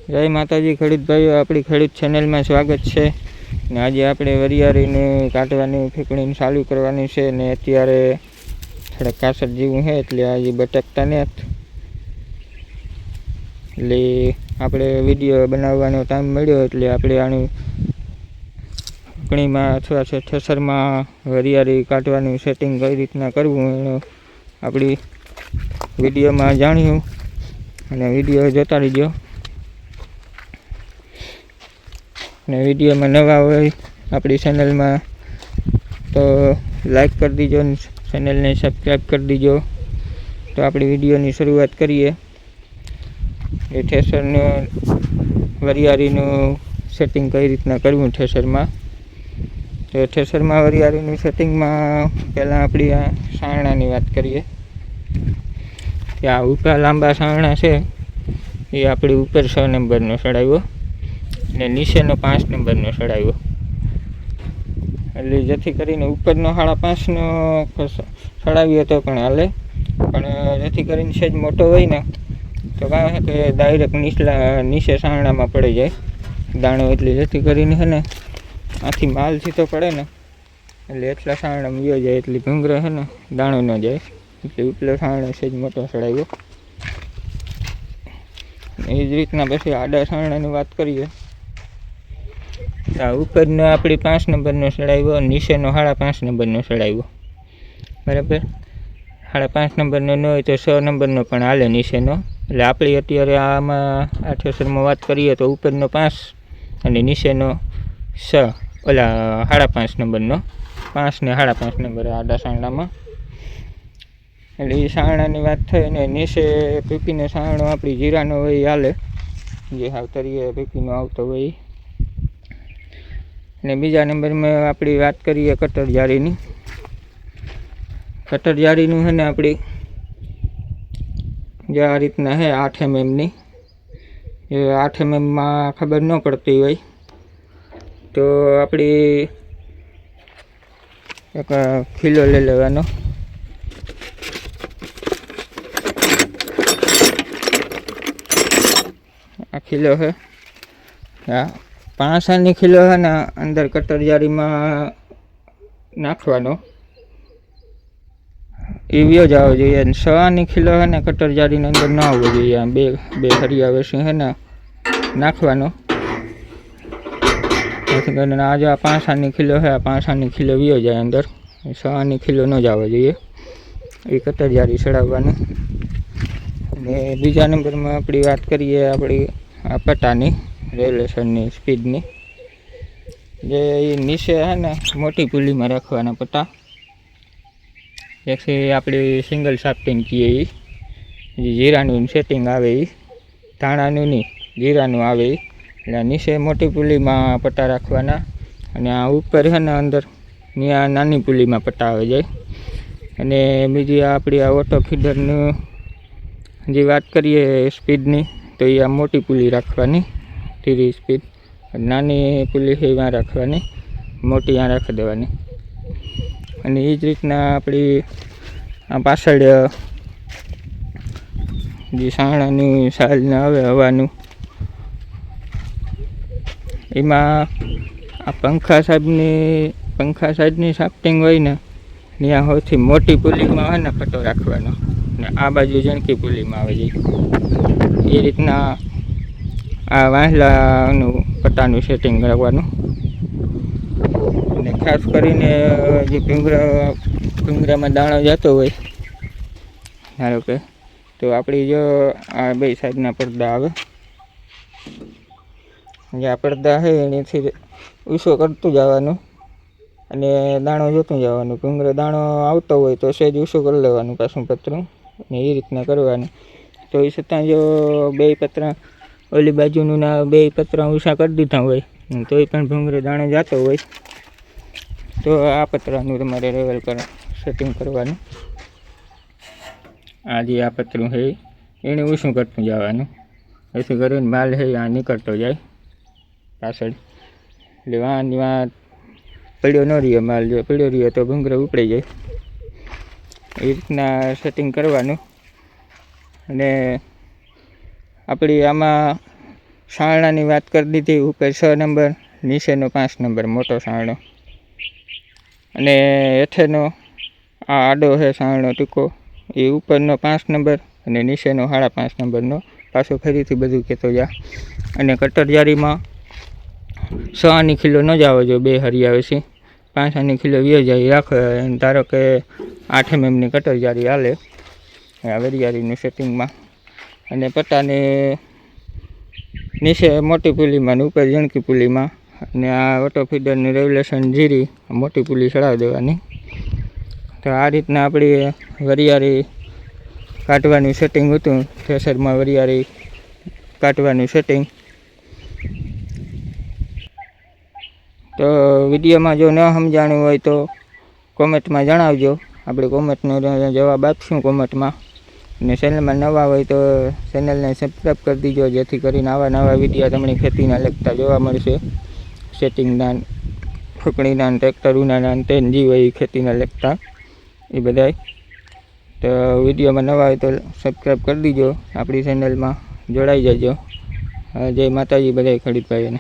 જય માતાજી ખેડૂત ભાઈઓ, આપણી ખેડૂત ચેનલમાં સ્વાગત છે. ને આજે આપણે વરિયાળીને કાઢવાની ફીકણીને ચાલુ કરવાની છે. ને અત્યારે થોડાક કાસર જેવું છે એટલે આજે બટકતા નથી, એટલે આપણે વિડીયો બનાવવાનો ટાઈમ મળ્યો એટલે આપણે આની ફીકણીમાં અથવા થ્રેસરમાં વરિયાળી કાઢવાનું સેટિંગ કઈ રીતના કરવું એનું આપણી વિડીયોમાં જાણ્યું, અને વિડીયો જોતા રહીજો. ને વિડીયોમાં નવા હોય આપણી ચેનલમાં તો લાઈક કરી દીજો, ને ચેનલને સબસ્ક્રાઈબ કરી દીજો. તો આપણી વિડીયોની શરૂઆત કરીએ. એ થ્રેસરનું વરિયાળીનું સેટિંગ કઈ રીતના કરવું થ્રેસરમાં. તો થ્રેસરમાં વરિયાળીનું સેટિંગમાં પહેલાં આપણી આ સારણાની વાત કરીએ. કે આ ઉપર લાંબા સારણા છે એ આપણી ઉપર 6 નંબરનો ચડાવ્યો ને નીચેનો 5 નંબરનો ચડાવ્યો, એટલે જેથી કરીને ઉપરનો 5.5નો ચડાવ્યો તો પણ હાલે, પણ જેથી કરીને સેજ મોટો હોય ને તો કાં છે કે ડાયરેક્ટ નીચે સારણામાં પડી જાય દાણો, એટલે જેથી કરીને છે ને આથી માલથી તો પડે ને એટલે એટલા સારણામાં ગયો જાય, એટલે ભૂંગળા છે ને દાણો ન જાય, એટલે ઉપલો સારણો સેજ મોટો ચડાવ્યો. એ જ રીતના પછી આડા સારણાની વાત કરીએ. ઉપરનો આપણી 5 નંબરનો ચડાવ્યો, નીચેનો 5.5 નંબરનો ચડાવ્યો. બરાબર, 5.5 નંબરનો ન હોય તો 6 નંબરનો પણ હાલે નીચેનો. એટલે આપણી અત્યારે આમાં આ થ્રેસરમાં વાત કરીએ તો ઉપરનો 5 અને નીચેનો 6, ઓલા 5.5 નંબરનો 5 ને 5.5 નંબર આડા સારણામાં. એટલે એ સારણાની વાત થઈ. ને નીચે પીપીનો સારણો આપણી જીરાનો હોય એ હાલે, જે હાવતરીએ પીપીનો આવતો હોય. ને બીજા નંબરમાં આપણી વાત કરીએ કટર જારીની. કટર જારીનું છે ને આપણી જે આ રીતના છે 8 mmની. એ 8 mmમાં ખબર ન પડતી હોય તો આપણી એક ખીલો લઈ લેવાનો. આ ખીલો છે, હા 5 આની ખીલો છે ને અંદર કટર જારીમાં નાખવાનો, એ વ્યો જ આવવો જોઈએ. 6 આની ખીલો છે ને કટર જારીની અંદર ન આવવો જોઈએ. આ બે હરિયા વેસી છે ને નાખવાનો. જેથી કરીને આ જો 5 આની ખીલો છે, આ 5 આની ખીલો વ્યો જાય અંદર, 6 આની ખીલો ન જ આવવો જોઈએ. એ કટર જારી ચડાવવાનું. અને બીજા નંબરમાં આપણી વાત કરીએ આપણી આ પટ્ટાની રેગ્યુલેશનની સ્પીડની. જે એ નીચે છે ને મોટી પુલીમાં રાખવાના પટ્ટા, જેથી આપણી સિંગલ સાફ્ટિંગ કહીએ એ જીરાનું સેટિંગ આવે, એ ધાણાનું નહીં જીરાનું આવે. એટલે નીચે મોટી પુલીમાં પટ્ટા રાખવાના, અને આ ઉપર છે ને અંદર ત્યાં નાની પુલીમાં પટ્ટા આવી જાય. અને બીજી આપણી આ ઓટો ફીડરનું જે વાત કરીએ સ્પીડની, તો એ આ મોટી પુલી રાખવાની 30 સ્પીડ, નાની પુલી છે એમાં રાખવાની, મોટી ત્યાં રાખી દેવાની. અને એ જ રીતના આપણી આ પાછળ જે સાણાની સાલને આવે હવાનું, એમાં આ પંખા સાઈડની સાફ્ટિંગ હોય ને ત્યાં સૌથી મોટી પુલીમાં હોય ને પટ્ટો રાખવાનો, ને આ બાજુ જણકી પુલીમાં આવે જાય. એ રીતના આ વાંસલાનું પટ્ટાનું સેટિંગ કરવાનું. અને ખાસ કરીને જે ભૂંગળામાં દાણો જતો હોય, ધારો કે તો આપણી જો આ બે સાઈડના પડદા આવે, જે આ પડદા છે એનાથી ઊંચો કરતું જવાનું અને દાણો જોતું જવાનું. ભૂંગળો દાણો આવતો હોય તો સહેજ ઊંચું કરી લેવાનું પાછું પતરું, અને એ રીતના કરવાનું. તો એ છતાં જો બે પતરા ઓલી બાજુનું ના બે પતરા ઊંચા કરી દીધા હોય તોય પણ ભૂંગળો દાણો જતો હોય તો આ પતરાનું તમારે લેવલ સેટિંગ કરવાનું. આ જે આ પતરું છે એને ઊંચું કરતું જવાનું, એથી કરીને માલ છે આ નીકળતો જાય પાછળ. એટલે વાં પડ્યો ન રહ્યો માલ, જો પડ્યો રહ્યો તો ભૂંગળો ઉપડી જાય. એ રીતના સેટિંગ કરવાનું. અને આપણી આમાં સારણાની વાત કરી દીધી. ઉપર 6 નંબર, નીચેનો 5 નંબર મોટો સારણો, અને હેઠેનો આ આડો છે સારણો ટૂંકો, એ ઉપરનો 5 નંબર અને નીચેનો 5.5 નંબરનો. પાછું ફરીથી બધું કહેતો જા. અને કટર જારીમાં 6 આની ખીલો ન જ આવે, જો 2 હરી આવે છે, 5 આની ખીલો વ્યાજારી રાખો. ધારો કે 8 mmની કટર જારી હાલે આ વરિયાળીનું સેટિંગમાં. અને પટ્ટાને નીચે મોટી પુલીમાં ને ઉપર ઝીણકી પુલીમાં, અને આ ઓટો ફીડરનું રેગ્યુલેશન જીરી મોટી પુલી ચડાવી દેવાની. તો આ રીતના આપણી વરિયાળી કાઢવાનું સેટિંગ હતું. થ્રેસરમાં વરિયાળી કાઢવાનું સેટિંગ. તો વિડીયોમાં જો ન સમજાણું હોય તો કોમેન્ટમાં જણાવજો, આપણે કોમેન્ટનો જવાબ આપશું કોમેન્ટમાં. અને ચેનલમાં નવા હોય તો ચેનલને સબસ્ક્રાઈબ કરી દીજો, જેથી કરીને આવા નવા વિડીયો તમને ખેતીના લગતા જોવા મળશે. સેટિંગના, ફૂકણીના, ટ્રેક્ટરોના, તેન જી હોય ખેતીના લગતા એ બધાય. તો વિડીયોમાં નવા હોય તો સબસ્ક્રાઈબ કરી દીજો, આપણી ચેનલમાં જોડાઈ જજો. જય માતાજી બધાય ખેડૂત ભાઈઓને.